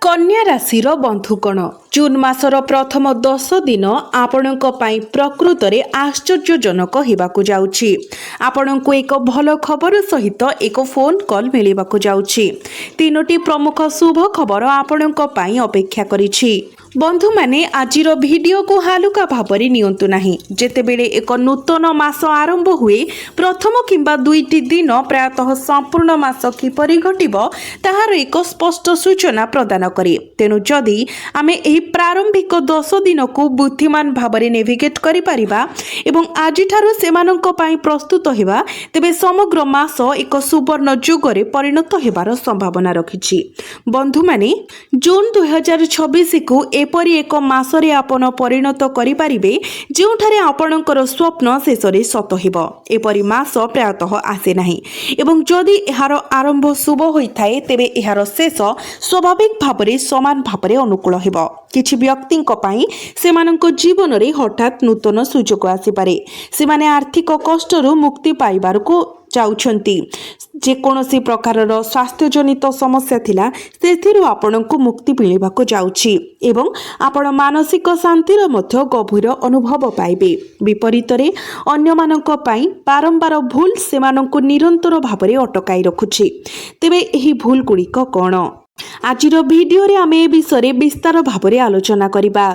कन्या राशि बंधुगण जून मासर प्रथम 10 दिन आपणक पई प्रकृत रे आश्चर्यजनक हेबाकु जाउछि। आपणकु एक भल खबर सहित एक फोन कॉल मिलिबाकु जाउछि। तीनोटी प्रमुख शुभ खबर आपणक पई अपेक्षा करिछि। बंधु माने आजिर वीडियो को हालुका भाबरे नियंतु नाही। जेतेबेले एक नूतन मास आरंभ हुए प्रथम किंबा दुईटी दिन प्रायतः संपूर्ण मास किपरि घटिबो ताहार एक स्पष्ट सूचना प्रदान करे। तेनु जदि आमे एही प्रारंभिक 10 दिन को बुद्धिमान भाबरे नेविगेट करि परिबा एवं आजिठारु सेमानंक पई प्रस्तुत हेबा तेबे समग्र मास एक सुवर्ण जुगरे परिणत हेबार संभावना रखिछि। बंधु माने जून 2026 को एपरी एक मासरे आपण परिणत करि परिबे जेउठारे आपणकर स्वप्न शेषरे सत हेबो। एपरी मास प्रायतः आसे नाही एवं जदि एहार आरंभ शुभ होइथाए तेबे एहार शेष स्वाभाविक भाबरे समान भाबरे अनुकूल हेबो। किछि व्यक्तिंक पई सेमानंक जीवन रे हठात नूतन सुजोग आसी पारे। सेमाने आर्थिक कष्टरू मुक्ति पाइबारको चाउछंती। जे कोनोसी प्रकारर स्वास्थ्य जनित समस्या थिला सेथिरु आपणको मुक्ति मिलिबाको जाउछि एवं आपण मानसिक शांतिर मध्य गभीर अनुभव पाइबे। विपरीत रे अन्य मानक पई बारंबार भूल सेमानंको निरंतर भाबरे अटकाई रखुछि। तेबे एही भूल गुड़िक कोन आजिर वीडियो रे आमे ए विषय विस्तार भाबरे आलोचना करिबा।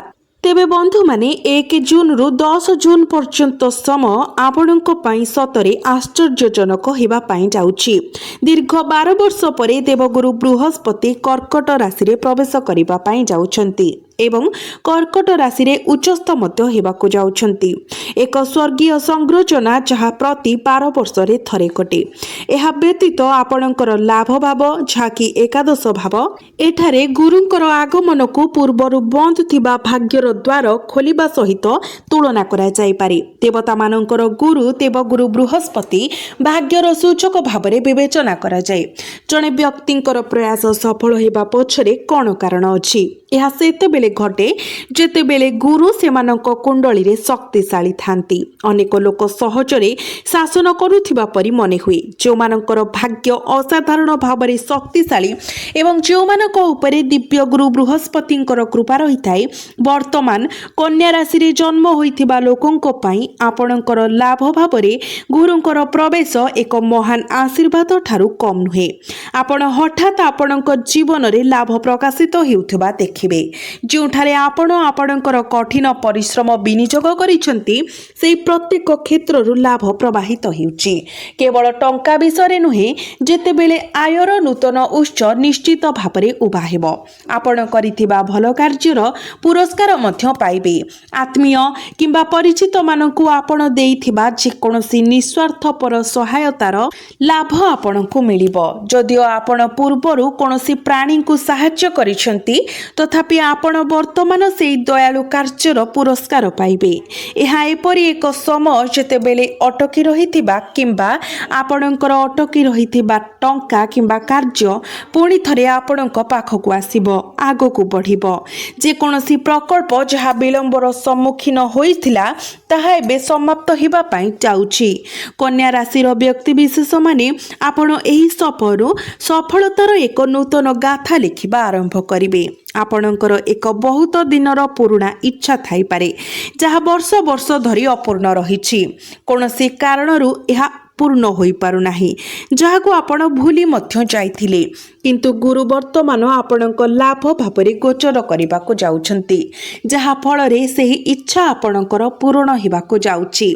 तेबे बंधु माने 1 जून रु 10 जून पर्यंत समय आपणक पई सतरे आश्चर्यजनक हेबा पई जाउछि। दीर्घ 12 वर्ष परे देवगुरु बृहस्पति कर्कट राशि रे प्रवेश करिबा पई जाउछंती एवं कर्कट राशि रे उच्चस्थ मध्य हेबाकु जाउछंती। एक स्वर्गीय संग्रचना जहा प्रति 12 वर्ष रे थरे घटे। एहा व्यतीत आपणकर लाभ भाव झाकी एकादश भाव एठारे गुरुंकर आगमन को पूर्वरु बंद थिबा भाग्यर द्वार खोलिबा सहित तुलना करा जाय पारे। देवता मानकर गुरु देवगुरु बृहस्पति भाग्यर सूचक भाबरे विवेचना करा जाय। जणे व्यक्तिंकर प्रयास सफल हेबा पछरे कोन कारण अछि? एहा सेतेबेले घटे जेतेबेले गुरु सेमानक कुंडली रे शक्तिशाली थांती। अनेक लोक सहजरे शासन करुथिबा परि मने हुए। जो मानकर भाग्य असाधारण भाबरे शक्तिशाली एवं जो मानक उपरे दिव्य गुरु बृहस्पतिंकर कृपा रहिथाय वर्तमान कन्या राशि रे जन्म होइथिबा लोकंक पई आपणकर लाभ भाबरे गुरुंकर प्रवेश एक महान आशीर्वाद ठारू कम नुहे। आपण हठात आपणक जीवन रे लाभ प्रकाशित हेउथिबा देखिबे। जोठारे आपण आपणकर कठिन परिश्रम विनियोग करिसंती सेही प्रत्येक क्षेत्ररु लाभ प्रवाहित हेउची। केवल टंका विषय नुहे जेतेबेले आयर नूतन उत्स निश्चित भाबरे उभा हेबो। आपण करिथिबा भल कार्यर पुरस्कार मध्य पाइबे। आत्मीय किंबा परिचित मानकु आपण देइथिबा जे कोनोसी निस्वार्थपर सहायतार लाभ आपणकु मिलिबो। जदिओ आपण पूर्वरु कोनोसी प्राणीकु सहाय्य करिसंती तथापि आपण वर्तमान सेही दयालु कार्यर पुरस्कार पाइबे। एहा एपरि एक समय जेतेबेले अटकी रहिथिबा किंबा आपणकर अटकी रहिथिबा टंका किंबा कार्य पुणी थरे आपणक पाखकु आसीबो आगकु बढ़िबो। जे कोनोसी प्रकल्प जहा विलंबर सम्मुखीन होइथिला ताहा एबे समाप्त हेबा पई जाउछि। कन्या राशि व्यक्ति विशेष माने आपण एही सफरु सफलतार एक नूतन गाथा लिखिबा आरंभ करिवे। आपणकर एक बहुत दिनर पुराणा इच्छा थाई पारे जहा वर्ष वर्ष धरी अपूर्ण रहिछि। कोनोसी कारणरू एहा पूर्ण होई पारु नाही जहाको आपण भूली मध्य जाइथिले। किंतु गुरु वर्तमान आपणक लाभ भाबरे गोचर करिबाको जाउछंती जहा फल रे सेही इच्छा आपणकर पूर्ण हेबाको जाउछि।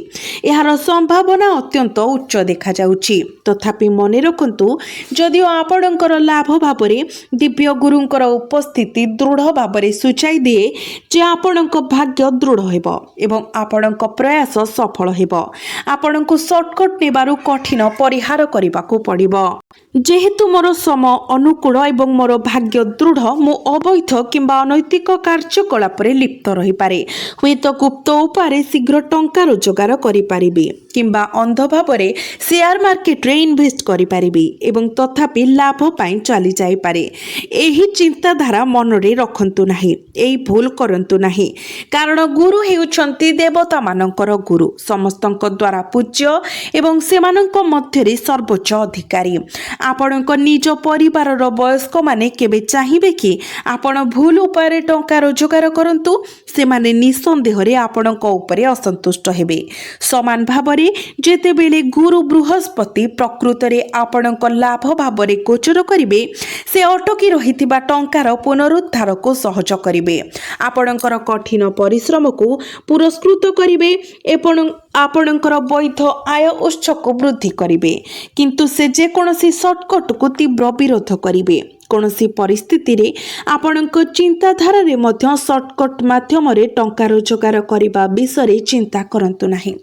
एहार संभावना अत्यंत उच्च देखा जाउछि। तथापि मने रखंतु जदिओ आपणकर लाभ भाबरे दिव्य गुरुंकर उपस्थिति दृढ़ भाबरे सुचाई दिए जे आपणक भाग्य दृढ़ हेबो एवं आपणक प्रयास सफल हेबो। आपणक शॉर्टकट नेबारु कठिन परिहार करिबाको पड़िबो। जेहेतु मोर समय अनुकूल एवं मोर भाग्य दृढ़ मु अवैध किंबा अनैतिक कार्यकलाप लिप्त रही पारे। हुए तो गुप्त उपाय शीघ्र टंका रोजगार करि पारिबे କିମ୍ବା ଅନ୍ଧ ଭାବରେ ସେୟାର ମାର୍କେଟରେ ଇନଭେଷ୍ଟ କରିପାରିବି ଏବଂ ତଥାପି ଲାଭ ପାଇଁ ଚାଲି ଯାଇପାରେ। ଏହି ଚିନ୍ତାଧାରା ମନରେ ରଖନ୍ତୁ ନାହିଁ, ଏହି ଭୁଲ କରନ୍ତୁ ନାହିଁ, କାରଣ ଗୁରୁ ହେଉଛନ୍ତି ଦେବତାମାନଙ୍କର ଗୁରୁ, ସମସ୍ତଙ୍କ ଦ୍ୱାରା ପୂଜ୍ୟ ଏବଂ ସେମାନଙ୍କ ମଧ୍ୟରେ ସର୍ବୋଚ୍ଚ ଅଧିକାରୀ। ଆପଣଙ୍କ ନିଜ ପରିବାରର ବୟସ୍କମାନେ କେବେ ଚାହିଁବେ କି ଆପଣ ଭୁଲ ଉପାୟରେ ଟଙ୍କା ରୋଜଗାର କରନ୍ତୁ? ସେମାନେ ନିଃସନ୍ଦେହରେ ଆପଣଙ୍କ ଉପରେ ଅସନ୍ତୁଷ୍ଟ ହେବେ। ସମାନ ଭାବରେ ଯେତେବେଳେ ଗୁରୁ ବୃହସ୍ପତି ପ୍ରକୃତରେ ଆପଣଙ୍କ ଲାଭ ଭାବରେ ଗୋଚର କରିବେ, ସେ ଅଟକି ରହିଥିବା ଟଙ୍କାର ପୁନରୁଦ୍ଧାରକୁ ସହଜ କରିବେ, ଆପଣଙ୍କର କଠିନ ପରିଶ୍ରମକୁ ପୁରସ୍କୃତ କରିବେ ଏବଂ ଆପଣଙ୍କର ବୈଧ ଆୟ ଉତ୍ସକୁ ବୃଦ୍ଧି କରିବେ। କିନ୍ତୁ ସେ ଯେକୌଣସି ସର୍ଟକଟକୁ ତୀବ୍ର ବିରୋଧ କରିବେ। କୌଣସି ପରିସ୍ଥିତିରେ ଆପଣଙ୍କ ଚିନ୍ତାଧାରାରେ ମଧ୍ୟ ସର୍ଟକଟ୍ ମାଧ୍ୟମରେ ଟଙ୍କା ରୋଜଗାର କରିବା ବିଷୟରେ ଚିନ୍ତା କରନ୍ତୁ ନାହିଁ।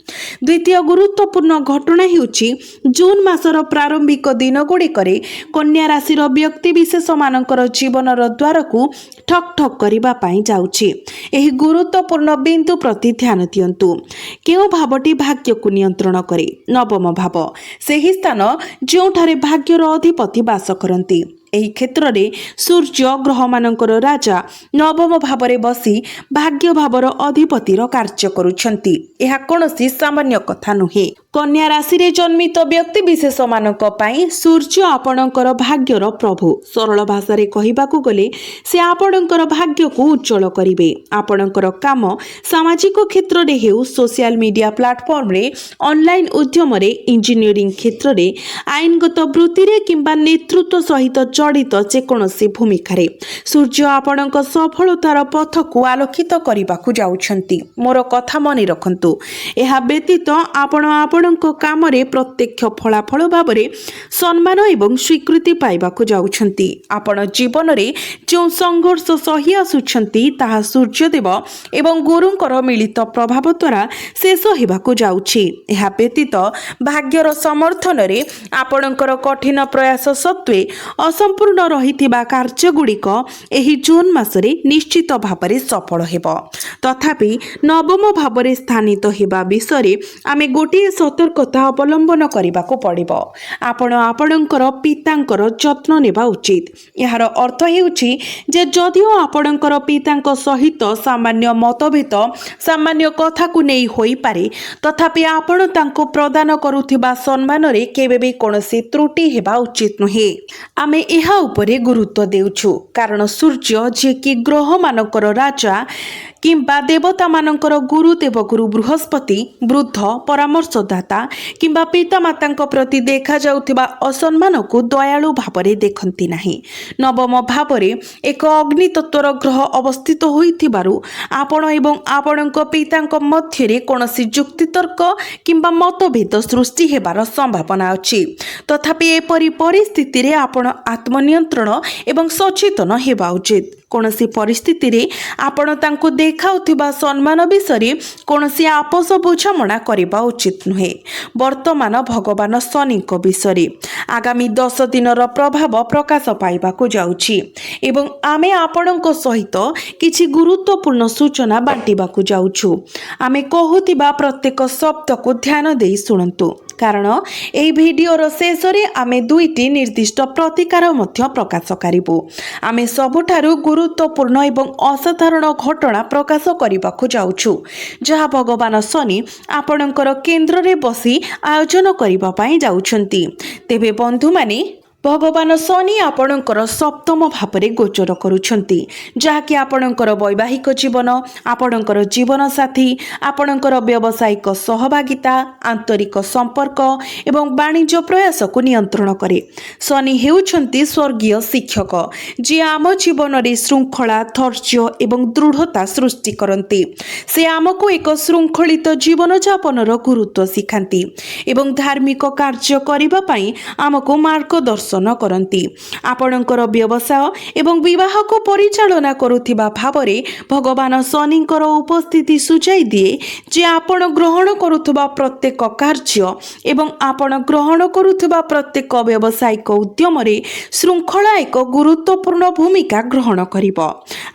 ଦ୍ୱିତୀୟ ଗୁରୁତ୍ୱପୂର୍ଣ୍ଣ ଘଟଣା ହେଉଛି ଜୁନ୍ ମାସର ପ୍ରାରମ୍ଭିକ ଦିନଗୁଡ଼ିକରେ କନ୍ୟା ରାଶିର ବ୍ୟକ୍ତିବିଶେଷମାନଙ୍କର ଜୀବନର ଦ୍ୱାରକୁ ଠକ୍ ଠକ୍ କରିବା ପାଇଁ ଯାଉଛି। ଏହି ଗୁରୁତ୍ୱପୂର୍ଣ୍ଣ ବିନ୍ଦୁ ପ୍ରତି ଧ୍ୟାନ ଦିଅନ୍ତୁ। କେଉଁ ଭାବଟି ଭାଗ୍ୟକୁ ନିୟନ୍ତ୍ରଣ କରେ? ନବମ ଭାବ, ସେହି ସ୍ଥାନ ଯେଉଁଠାରେ ଭାଗ୍ୟର ଅଧିପତି ବାସ କରନ୍ତି। ଏହି କ୍ଷେତ୍ରରେ ସୂର୍ଯ୍ୟ ଗ୍ରହମାନଙ୍କର ରାଜା ନବମ ଭାବରେ ବସି ଭାଗ୍ୟ ଭାବର ଅଧିପତିର କାର୍ଯ୍ୟ କରୁଛନ୍ତି। ଏହା କୌଣସି ସାମାନ୍ୟ କଥା ନୁହେଁ। କନ୍ୟା ରାଶିରେ ଜନ୍ମିତ ବ୍ୟକ୍ତିବିଶେଷମାନଙ୍କ ପାଇଁ ସୂର୍ଯ୍ୟ ଆପଣଙ୍କର ଭାଗ୍ୟର ପ୍ରଭୁ। ସରଳ ଭାଷାରେ କହିବାକୁ ଗଲେ ସେ ଆପଣଙ୍କର ଭାଗ୍ୟକୁ ଉଜ୍ଜଳ କରିବେ। ଆପଣଙ୍କର କାମ ସାମାଜିକ କ୍ଷେତ୍ରରେ ହେଉ, ସୋସିଆଲ ମିଡ଼ିଆ ପ୍ଲାଟଫର୍ମରେ, ଅନଲାଇନ୍ ଉଦ୍ୟମରେ, ଇଞ୍ଜିନିୟରିଂ କ୍ଷେତ୍ରରେ, ଆଇନଗତ ବୃତ୍ତିରେ କିମ୍ବା ନେତୃତ୍ୱ ସହିତ ଜଡ଼ିତ ଯେକୌଣସି ଭୂମିକାରେ ସୂର୍ଯ୍ୟ ଆପଣଙ୍କ ସଫଳତାର ପଥକୁ ଆଲୋକିତ କରିବାକୁ ଯାଉଛନ୍ତି। ମୋର କଥା ମନେ ରଖନ୍ତୁ। ଏହା ବ୍ୟତୀତ ଆପଣ ଆପଣଙ୍କ କାମରେ ପ୍ରତ୍ୟକ୍ଷ ଫଳାଫଳ ଭାବରେ ସମ୍ମାନ ଏବଂ ସ୍ୱୀକୃତି ପାଇବାକୁ ଯାଉଛନ୍ତି। ଆପଣ ଜୀବନରେ ଯେଉଁ ସଂଘର୍ଷ ସହି ଆସୁଛନ୍ତି ତାହା ସୂର୍ଯ୍ୟଦେବ ଏବଂ ଗୁରୁଙ୍କର ମିଳିତ ପ୍ରଭାବ ଦ୍ୱାରା ଶେଷ ହେବାକୁ ଯାଉଛି। ଏହା ବ୍ୟତୀତ ଭାଗ୍ୟର ସମର୍ଥନରେ ଆପଣଙ୍କର କଠିନ ପ୍ରୟାସ ସତ୍ତ୍ୱେ ଅସମ୍ପୂର୍ଣ୍ଣ ରହିଥିବା କାର୍ଯ୍ୟଗୁଡ଼ିକ ଏହି ଜୁନ୍ ମାସରେ ନିଶ୍ଚିତ ଭାବରେ ସଫଳ ହେବ। ତଥାପି ନବମ ଭାବରେ ସ୍ଥାନିତ ହେବା ବିଷୟରେ ଆମେ ଗୋଟିଏ ସତର୍କତା ଅବଲମ୍ବନ କରିବାକୁ ପଡ଼ିବ। ଆପଣ ଆପଣଙ୍କର ପିତାଙ୍କର ଯତ୍ନ ନେବା ଉଚିତ। ଏହାର ଅର୍ଥ ହେଉଛି ଯେ ଯଦିଓ ଆପଣଙ୍କର ପିତାଙ୍କ ସହିତ ସାମାନ୍ୟ ମତଭେଦ ସାମାନ୍ୟ କଥାକୁ ନେଇ ହୋଇପାରେ, ତଥାପି ଆପଣ ତାଙ୍କୁ ପ୍ରଦାନ କରୁଥିବା ସମ୍ମାନରେ କେବେ ବି କୌଣସି ତ୍ରୁଟି ହେବା ଉଚିତ ନୁହେଁ। ଆମେ ଏହା ଉପରେ ଗୁରୁତ୍ୱ ଦେଉଛୁ କାରଣ ସୂର୍ଯ୍ୟ, ଯିଏକି ଗ୍ରହମାନଙ୍କର ରାଜା କିମ୍ବା ଦେବତାମାନଙ୍କର ଗୁରୁ ଦେବଗୁରୁ ବୃହସ୍ପତି, ବୃଦ୍ଧ, ପରାମର୍ଶଦାତା କିମ୍ବା ପିତାମାତାଙ୍କ ପ୍ରତି ଦେଖାଯାଉଥିବା ଅସମ୍ମାନକୁ ଦୟାଳୁ ଭାବରେ ଦେଖନ୍ତି ନାହିଁ। ନବମ ଭାବରେ ଏକ ଅଗ୍ନିତତ୍ତ୍ୱର ଗ୍ରହ ଅବସ୍ଥିତ ହୋଇଥିବାରୁ ଆପଣ ଏବଂ ଆପଣଙ୍କ ପିତାଙ୍କ ମଧ୍ୟରେ କୌଣସି ଯୁକ୍ତିତର୍କ କିମ୍ବା ମତଭେଦ ସୃଷ୍ଟି ହେବାର ସମ୍ଭାବନା ଅଛି। ତଥାପି ଏପରି ପରିସ୍ଥିତିରେ ଆପଣ ଆତ୍ମନିୟନ୍ତ୍ରଣ ଏବଂ ସଚେତନ ହେବା ଉଚିତ। କୌଣସି ପରିସ୍ଥିତିରେ ଆପଣ ତାଙ୍କୁ ଦେଖାଉଥିବା ସମ୍ମାନ ବିଷୟରେ କୌଣସି ଆପୋଷ ବୁଝାମଣା କରିବା ଉଚିତ ନୁହେଁ। ବର୍ତ୍ତମାନ ଭଗବାନ ଶନିଙ୍କ ବିଷୟରେ ଆଗାମୀ 10 ଦିନର ପ୍ରଭାବ ପ୍ରକାଶ ପାଇବାକୁ ଯାଉଛି ଏବଂ ଆମେ ଆପଣଙ୍କ ସହିତ କିଛି ଗୁରୁତ୍ୱପୂର୍ଣ୍ଣ ସୂଚନା ବାଣ୍ଟିବାକୁ ଯାଉଛୁ। ଆମେ କହୁଥିବା ପ୍ରତ୍ୟେକ ଶବ୍ଦକୁ ଧ୍ୟାନ ଦେଇ ଶୁଣନ୍ତୁ, କାରଣ ଏହି ଭିଡ଼ିଓର ଶେଷରେ ଆମେ 2ଟି ନିର୍ଦ୍ଦିଷ୍ଟ ପ୍ରତିକାର ମଧ୍ୟ ପ୍ରକାଶ କରିବୁ। ଆମେ ସବୁଠାରୁ ଗୁରୁତ୍ୱପୂର୍ଣ୍ଣ ଏବଂ ଅସାଧାରଣ ଘଟଣା ପ୍ରକାଶ କରିବାକୁ ଯାଉଛୁ, ଯାହା ଭଗବାନ ଶନି ଆପଣଙ୍କର କେନ୍ଦ୍ରରେ ବସି ଆୟୋଜନ କରିବା ପାଇଁ ଯାଉଛନ୍ତି। ତେବେ ବନ୍ଧୁମାନେ, ଭଗବାନ ଶନି ଆପଣଙ୍କର ସପ୍ତମ ଭାବରେ ଗୋଚର କରୁଛନ୍ତି, ଯାହାକି ଆପଣଙ୍କର ବୈବାହିକ ଜୀବନ, ଆପଣଙ୍କର ଜୀବନସାଥୀ, ଆପଣଙ୍କର ବ୍ୟବସାୟିକ ସହଭାଗିତା, ଆନ୍ତରିକ ସମ୍ପର୍କ ଏବଂ ବାଣିଜ୍ୟ ପ୍ରୟାସକୁ ନିୟନ୍ତ୍ରଣ କରେ। ଶନି ହେଉଛନ୍ତି ସ୍ୱର୍ଗୀୟ ଶିକ୍ଷକ, ଯିଏ ଆମ ଜୀବନରେ ଶୃଙ୍ଖଳା, ଧୈର୍ଯ୍ୟ ଏବଂ ଦୃଢ଼ତା ସୃଷ୍ଟି କରନ୍ତି। ସେ ଆମକୁ ଏକ ଶୃଙ୍ଖଳିତ ଜୀବନଯାପନର ଗୁରୁତ୍ୱ ଶିଖାନ୍ତି ଏବଂ ଧାର୍ମିକ କାର୍ଯ୍ୟ କରିବା ପାଇଁ ଆମକୁ ମାର୍ଗଦର୍ଶନ କରନ୍ତି। ଆପଣଙ୍କର ବ୍ୟବସାୟ ଏବଂ ବିବାହକୁ ପରିଚାଳନା କରୁଥିବା ଭାବରେ ଭଗବାନ ଶନିଙ୍କର ଉପସ୍ଥିତି ସୂଚାଇ ଦିଏ ଯେ ଆପଣ ଗ୍ରହଣ କରୁଥିବା ପ୍ରତ୍ୟେକ କାର୍ଯ୍ୟ ଏବଂ ଆପଣ ଗ୍ରହଣ କରୁଥିବା ପ୍ରତ୍ୟେକ ବ୍ୟବସାୟିକ ଉଦ୍ୟମରେ ଶୃଙ୍ଖଳା ଏକ ଗୁରୁତ୍ୱପୂର୍ଣ୍ଣ ଭୂମିକା ଗ୍ରହଣ କରିବ।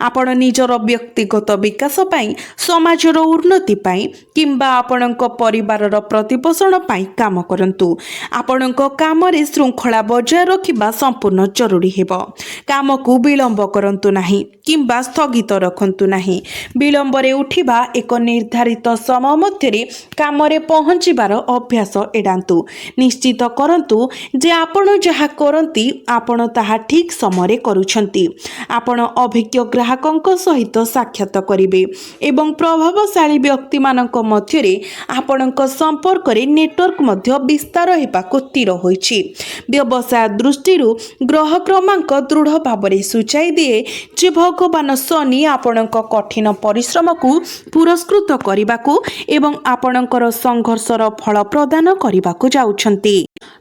आपण निजर व्यक्तिगत विकास पाई समाजर उन्नति पाई किंबा आपणक परिवारर प्रतिपोषण पाई काम करंतु। आपणक काम रे श्रृंखला बजाय रखिबा संपूर्ण जरूरी हेबो। काम को विलंब करंतु नाही किंबा स्थगित रखंतु नाही। विलंब रे उठिबा एक निर्धारित समय मध्यरे काम रे पहुंचीबार अभ्यास एडांतु। निश्चित करंतु जे आपण जहा करंती आपण ताहा ठीक समय करूछंती। आपण अभिज्ञ ग्राहकंक सहित साक्षात करिवे एवं प्रभावशाली व्यक्ति मानक मध्यरे आपणक संपर्क रे नेटवर्क मध्य विस्तार हेबाकु स्थिर होईछि। व्यवसाय दृष्टिरु ग्रह क्रमांक दृढ़ भावरे सूचाई दिए जे भगवान शनि आपणक कठिन परिश्रम को पुरस्कृत करिबाकु एवं आपणकर संघर्षर फल प्रदान करिबाकु जाउछंती।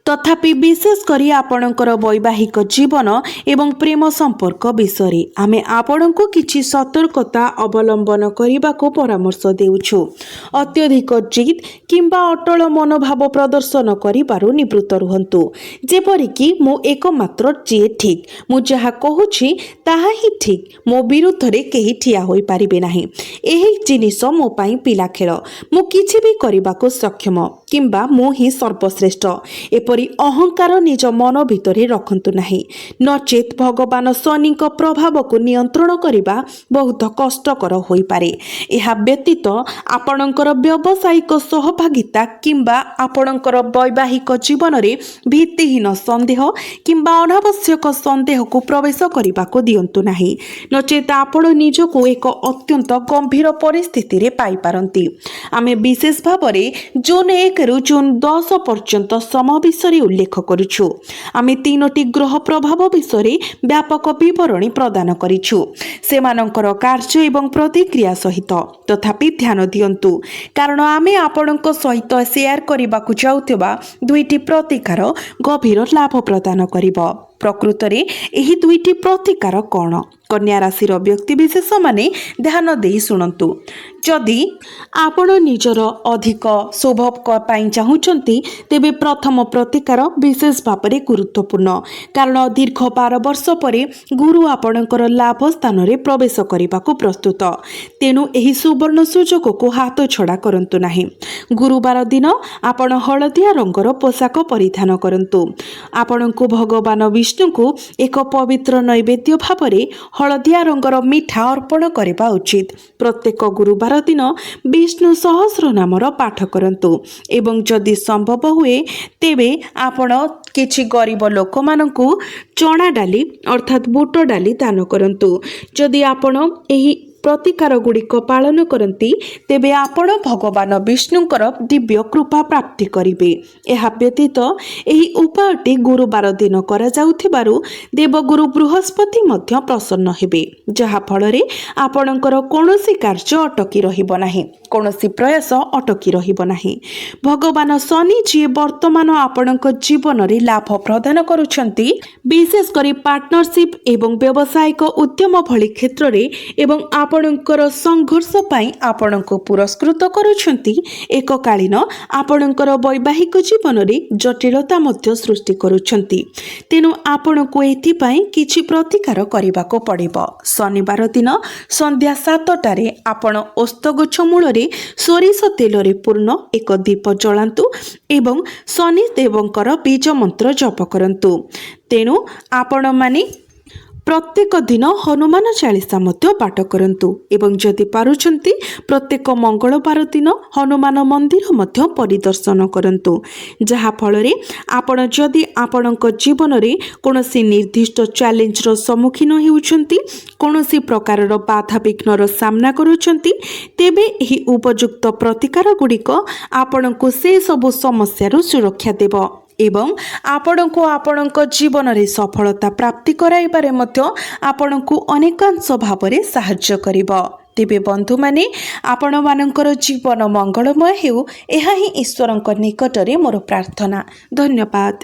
तथापि विशेष करी आपणकर वैवाहिक जीवन एवं प्रेम संपर्क विषय आमे आपणको किछि सतर्कता अवलंबन करिबाको परामर्श देउछु। अत्यधिक जिद किंबा अटल मनोभाव प्रदर्शन करिबारु निवृत्त रुहंतु। जेपरि कि मु एकमात्र जे ठीक, मु जहा कहूछि ताहा ही ठीक, मो विरुद्ध रे केही ठिया होई पारिबे नाही। एही जिनिस मो पई पिला खेल, मु किछि भी करिबाको सक्षम किंबा मु ही सर्वश्रेष्ठ एपरि अहंकार निज मन भितरे रखंतु नाही। नचेत भगवान शनि प्रभाव को नियंत्रण करिबा बहुत कष्टकर होई पारे। एहा व्यतीत आपणकर व्यावसायिक सहभागिता किंबा आपणकर वैवाहिक जीवन रे भित्तिहीन संदेह किंबा अनावश्यक संदेह को प्रवेश करिबा को दियंतु नाही। नचेत आपण निजको एक अत्यंत गंभीर परिस्थिति रे पाई पारंती। आमे विशेष भावरे जून 1 रु जून 10 पर्यंत समय विषय उल्लेख करूछु। आमे तीनोटी ग्रह प्रभाव विषय व्यापक विवरणी प्रदान करिछु सेमानंकर कार्य एवं प्रतिक्रिया सहित। तथापि ध्यान दियंतु कारण आमे आपणक सहित शेयर करिबाकु जाउतबा दुईटी प्रतिकार गभीर लाभ प्रदान करिबो। प्रकृत रे एही दुईटी प्रतिकार कोन? कन्या राशि व्यक्ति विशेष माने ध्यान दे शुणु। जदि आपण निजर अधिक शुभ पाई चाहूचंती तेबे प्रथम प्रतिकार विशेष भाव में गुरुत्वपूर्ण कारण दीर्घ 12 वर्ष परे गुरु आपणकर लाभ स्थान रे प्रवेश करने को प्रस्तुत। तेणु एही सुवर्ण सुजोग को हाथ छड़ा करंतु नाही। गुरुवार दिन आपण हलदिया रंगर पोशाक परिधान करंतु। आपण को भगवान विष्णु को एक पवित्र नैवेद्य भाव में हलदिया रंगर मिठा अर्पण करबा उचित। प्रत्येक गुरुवार दिन विष्णु सहस्र नामर पाठ करंतु एवं जदि संभव हुए तेबे आपण किछि गरीब लोक मानकु चना डाली अर्थात बुट डाली दान करंतु। जदि आपण एही प्रतिकार गुड़िक पालन करती तेबे आपण भगवान विष्णुंकर दिव्य कृपा प्राप्ति करिवे। एहा व्यतीत एही उपायटी गुरुवार दिन करा जाउथिबारु देवगुरु बृहस्पति मध्य प्रसन्न हेबे जहा फलरे आपणकर कोनोसी कार्य अटकी रहिबो नाही, कोनोसी प्रयास अटकी रहिबो नाही। भगवान शनि जी वर्तमान आपणक जीवन रे लाभ प्रदान करूछंती विशेष करी पार्टनरशिप एवं व्यावसायिक उद्यम भली क्षेत्र रे एवं आपणकर संघर्ष पाई आपणको पुरस्कृत करूछंती। एककालीन आपणकर वैवाहिक जीवन रे जटिलता मध्य सृष्टि करूछंती। तेनु आपणको एथि पाई किछि प्रतिकार करिबाको पड़िबो। शनिवार दिन संध्या 7टारे आपण ओस्तगछ मूल रे सोरिष तेल रे पूर्ण एक दीप जलांतु एवं शनि देवंकर बीज मंत्र जप करंतु। तेनु आपण माने प्रत्येक दिन हनुमान चालीसा मध्य पाठ करंतु एवं जदि पारुछंती प्रत्येक मंगलवार दिन हनुमान मंदिर मध्य परिदर्शन करंतु जहा फल रे आपण जदि आपणक जीवन रे कोनोसी निर्दिष्ट चैलेंज रो सम्मुखीन हेउछंती कोनोसी प्रकार रो बाधा विघ्नर सामना करूछंती तेबे एही उपयुक्त प्रतिकार गुड़िक आपणको से सब समस्या रो सुरक्षा देबो एवं आपणको आपणक जीवन रे सफलता प्राप्ति कराइबारे मध्य आपणको अनेकांश भावरे साहाय्य करिबो। तेबे बंधु माने आपण मानकर जीवन मंगलमय हेउ एहा ही ईश्वरक निकटरे मोर प्रार्थना। धन्यवाद।